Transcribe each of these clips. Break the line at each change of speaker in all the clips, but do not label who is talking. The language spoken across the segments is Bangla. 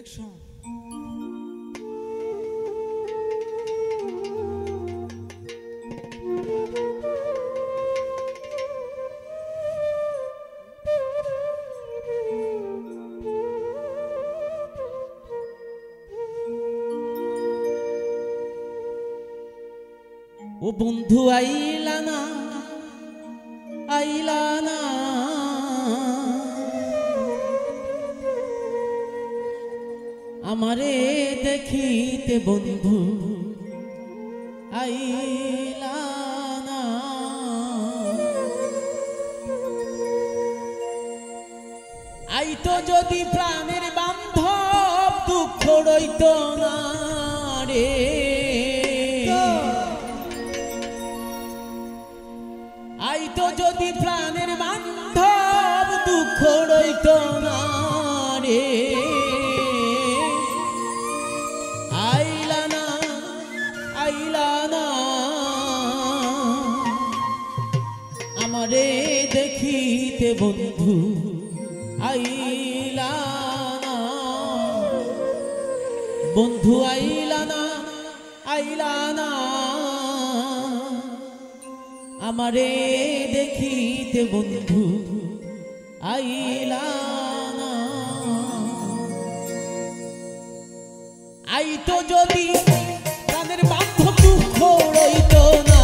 অ্যাকশন। ও বন্ধু আইলা না আইলা না, আমারে দেখিতে বন্ধু আইলা না। আইতো যদি প্রাণের বান্ধব দুঃখ রইত না রে, আইতো যদি প্রাণের বান্ধব দুঃখ রইত না রে। আইলা না আইলা না, আমারে দেখিতে বন্ধু আইলা না। বন্ধু আইলা না আইলা না, আমারে দেখিতে বন্ধু আইলা না। আইতো যদি প্রাণের বান্ধব দুঃখ রইত না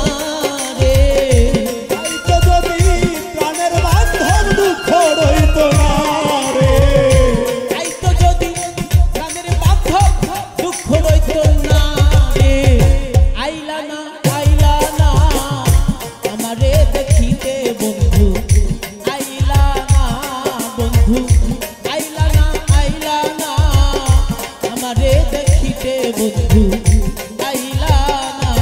রে,
আইতো যদি প্রাণের বান্ধব দুঃখ রইত না রে,
আইতো যদি প্রাণের বান্ধব দুঃখ রইত না রে। আইলা না আইলা না, আমারে দেখিতে বন্ধু আইলা না। বন্ধু আইলা না আইলা না, আমারে দেখিতে বন্ধু আইলা না।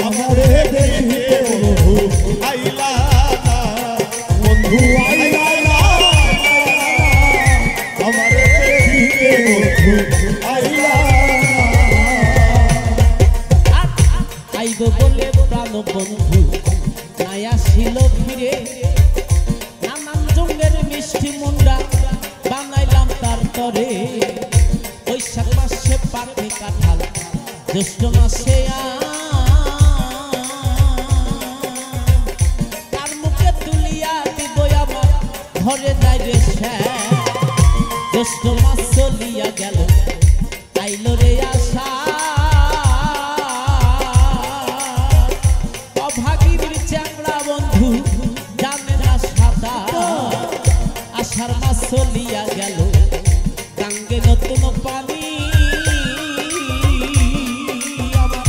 আমারে দেখিতে বন্ধু আইলা না, বন্ধু আইলা না, আমারে দেখিতে বন্ধু আইলা না।
আইব বলে প্রাণ বন্ধু নাই আসিল ফিরে, নানান জঙ্গের মিষ্টি মুন্ডা বানাইলাম তার তরে। বৈশাখ মাসে পাকে কাঁঠাল, জ্যৈষ্ঠ মাসে তার মুখে তুলিয়া দিব আমার ঘরে যাই রে শ্যাম। জ্যৈষ্ঠ মাস চলিয়া গেল, আইল রে আশা, অভাগীর চ্যাংড়া বন্ধু জানে না সাদা। আষাঢ় মাস চলিয়া গেল, গাঙ্গে নতুন পানি, আমার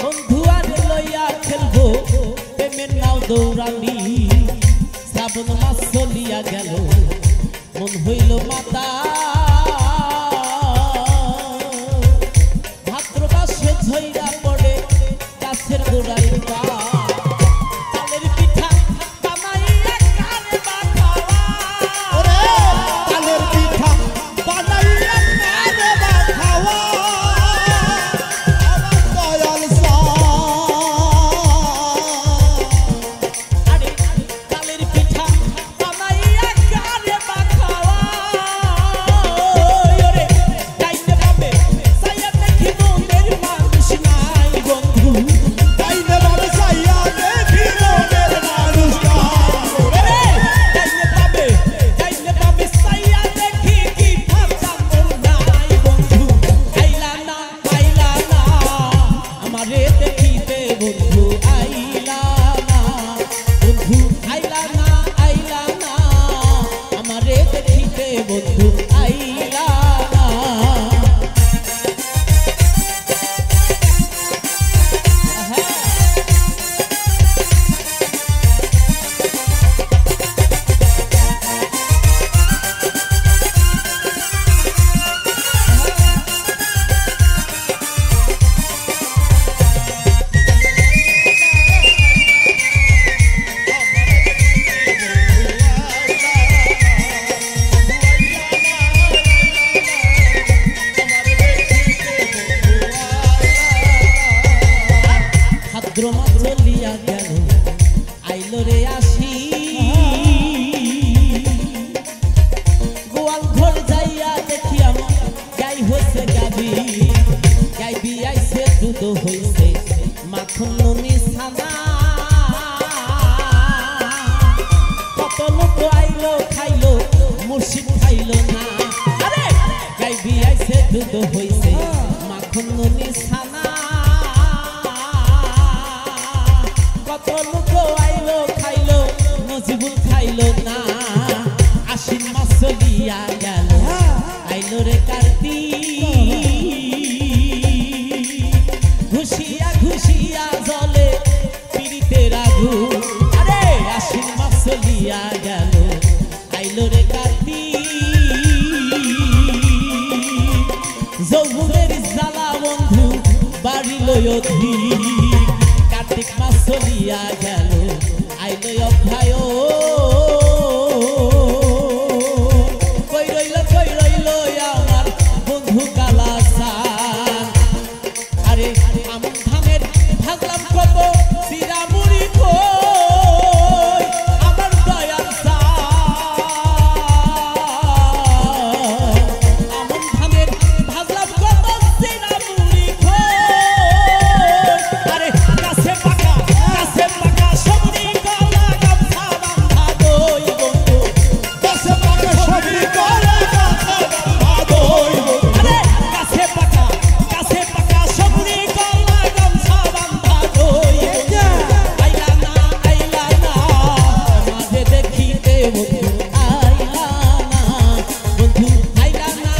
বন্ধু আর লইয়া খেলবো প্রেমের নাও দৌড়ানি। শ্রাবণ মাস চলিয়া গেল, মন হইল মাতা, ভাদ্র মাসে ঝইরা পড়ে গাছের গোড়ায় পা। তালের পিঠা বানাইয়া কারে বাখাওয়া,
ওরে তালের পিঠা বানাইয়া কারে বাখাওয়া, আমার দয়াল সা।
আরে তালের পিঠা বানাইয়া কারে বাখাওয়া। ওরে যাইতে পাবে সাইয়া দেখি মনের মানুষ নাই বন্ধু।
তাইনে বাবা সাইয়া দেখি মনের মানুষ নাই।
ওরে যাইতে পাবে সাইয়া দেখি কি ভাষা মোর নাই বন্ধু। আইলা না আইলা না, আমারে দেখিতে বন্ধু আইলা না। বন্ধু আইলা না আইলা না, আমারে দেখিতে বন্ধু আইলা না।
আমারে
মুর্শিদ খাইলো না আরে গাইবি আইছে দুধ হইছে মাখন নুনি ছানা কত লোক আইলো খাইলো নজিবুল খাইলো না আশ্বিন মাস চলিয়া গেল আইলো রে কার্তিক ঘুষিয়া ঘুষিয়া জলে পীড়িতের আগুন আরে আশ্বিন মাস চলিয়া গেল আইলো রে কার্তিক যৌবনের জ্বালা বন্ধু বাড়িল অধিক কার্তিক মাস চলিয়া গেল আইলো অভ্যায় কই রইল আমার বন্ধু কালাসান আরে আমন ধামের ভাগলাম কত সিরামুড়ি কই আমার দয়াল আমন ধামের ভাগলাম কত সিরামুড়ি কই আরে কাছে পাকা সবরি কলা গামছা বাঁধা দই বন্ধু
কাছে পাকা সবরি কলা গামছা বাঁধা দই বন্ধু
আরে কাছে পাকা সবরি কলা গামছা বাঁধা দই আইলা না আমারে দেখিতে বন্ধু আইলা না বন্ধু আইলা না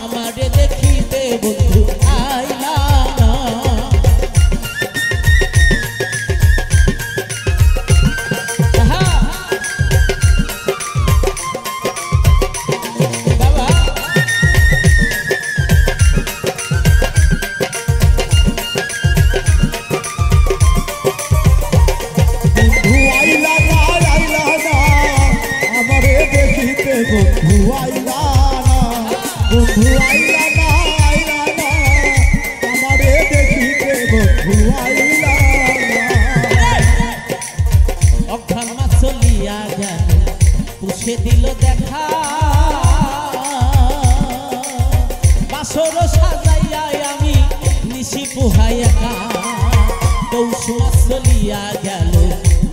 আমারে দেখিতে বন্ধু আইলা না বাবা
বন্ধু আইলা না আমারে দেখিতে বন্ধু আইলা না বন্ধু আইলা না আমারে দেখিতে বন্ধু আইলা না
অঘ্রাণ মাস চলিয়া গেল পুষে দিল দেখা বাসর সাজাইয়া আমি নিশি পোহাই একা পৌষ মাস চলিয়া গেল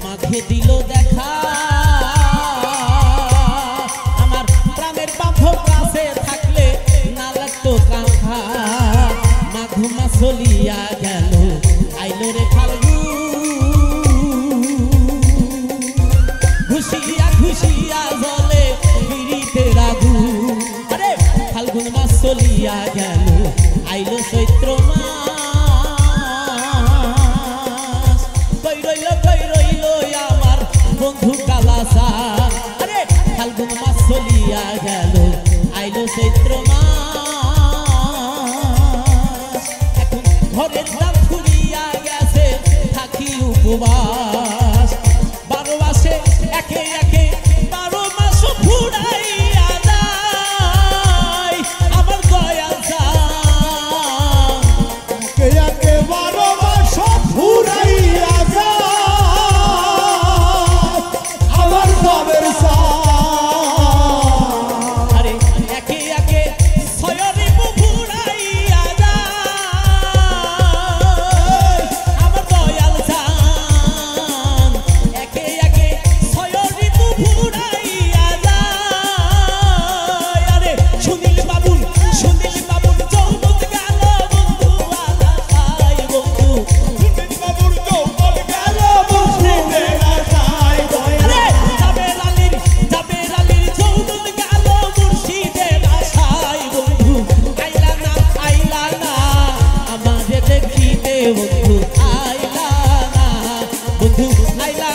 মাঘে দিল দেখা আমার প্রাণের বান্ধব কাছে থাকলে না লাগতো কাঁথা মাঘ মাস চলিয়া গেল আইলো রে ঘুষিয়া জলে পীড়িতের আগুন আরে ফাল্গুন মাস চলিয়া গেল আইলো চৈত্র মাস কই রইল আমার বন্ধু কালাসান আরে ফাল্গুন মাস চলিয়া গেল আইলো চৈত্র মাস এখন ঘরের দাম ফুরিয়া গেছে থাকি উপবাস 12 মাসে একে 12 মাস ফুরাইয়া যায় আমার দয়াল
একে 12 মাস ফুরাইয়া যায় আমার দমের
আরে একে 6 ঋতু ফুরাইয়া যায় আমার দয়াল একে 6 ঋতু ফুরাইয়া যায় আরে সুনীল বাবুল চৌমুখ গেল বন্ধু আলাপাই বন্ধু
বাবুর চৌকল গেল মুর্শিদে আশায়
আরে জাবের আলীর চৌমুখ গেল মুর্শিদের আশায় বন্ধু আইলা না আমারে দেখিতে বন্ধু আইলা না বন্ধু আইলা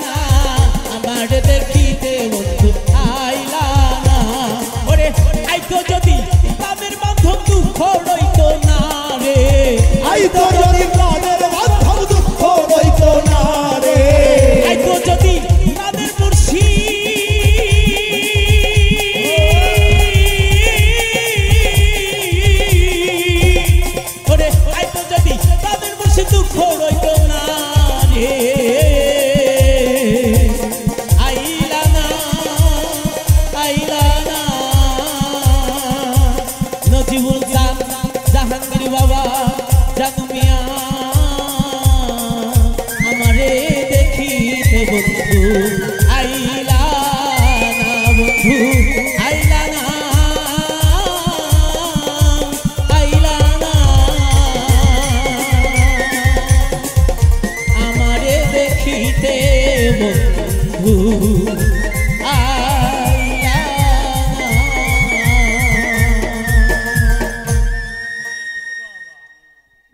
না আমারে দেখিতে বন্ধু আইলা না ওরে আইতো যদি প্রাণের বান্ধব দুঃখ রইতো না রে
আইতো যদি প্রাণের বান্ধব দুঃখ রইতো না রে
আইতো যদি প্রাণের মুর্শিদ ওরে আইতো যদি প্রাণের মুর্শিদ দুঃখ রইতো না রে আইলা না নজিবুল জাহাঙ্গীর বাবা জানু মিয়া আমারে দেখিতে বন্ধু আইলা বন্ধু